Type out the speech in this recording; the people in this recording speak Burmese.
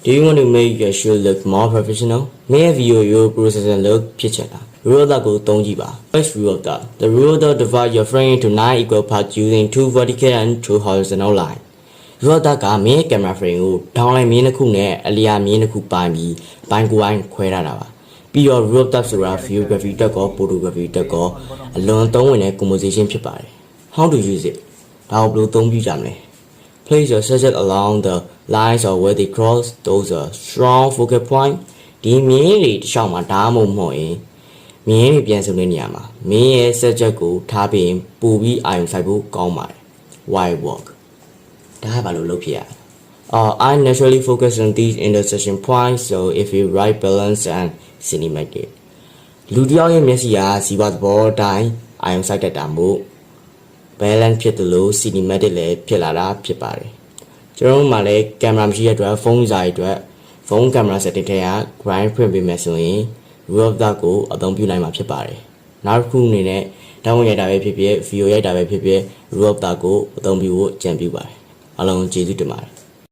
Do you want to make your show look more professional? Make a video your processor look picture. Rule of thumb go don't give up. First rule of thumb. The rule of thumb divide your frame into 9 equal parts using 2 vertical and 2 horizontal lines. Rule of thumb ka main camera frame ko downline မြင်တစ်ခုနဲ့အလျာမြင်တစ်ခုပိုင်းပြီးပိုင်းကိုပိုင်းခွဲထားတာပါပြီးတော့ rule of thumb ဆိုတာ videography တက်ကော photography တက်ကောအလွန်သုံးဝင်တဲ့ composition ဖြစ်ပါတယ် How to use it? ဒါကိုဘယ်လိုသုံးပြကြမလဲ Place your subject along the lines or where they cross. Those are strong focal point. ဒီမြင်တွေတစ်လျှောက်မှာဒါမှမဟုတ်ရင်မြင်တွေပြန်စုံတဲ့နေရာမှာမင်းရဲ့ subject ကိုထားပြီးပို့ပြီးအာရုံစိုက်ဖို့ကောင်းပါတယ် Wide walk ဒါကဘာလို့လုပ်ဖြစ်ရလဲ I naturally focus on these intersection points, so if you right balance and cinematic လူတစ်ယောက်ရဲ့မျက်စိကစီးပွားသဘောအတိုင်းအာရုံစိုက်တတ်တာမို့ balance ဖြစ်တယ်လို့ cinematic လည်းဖြစ်လာတာဖြစ်ပါတယ်ကျွန်တော်တို့မှလည်းကင်မရာမရှိတဲ့အတွက်ဖုန်းစာရဲ့အတွက်ဖုန်းကင်မရာ setting ထဲက grind ဖွင့်ပေးမယ်ဆိုရင် rule of thumb ကိုအသုံးပြုနိုင်မှာဖြစ်ပါတယ်နောက်တစ်ခုအနေနဲ့တောင်းဝင်ရိုက်တာပဲဖြစ်ဖြစ် video ရိုက်တာပဲဖြစ်ဖြစ် rule of thumb ကိုအသုံးပြုဖို့ကြံပြုပါတယ်အားလုံးကျေးဇူးတင်ပါတယ်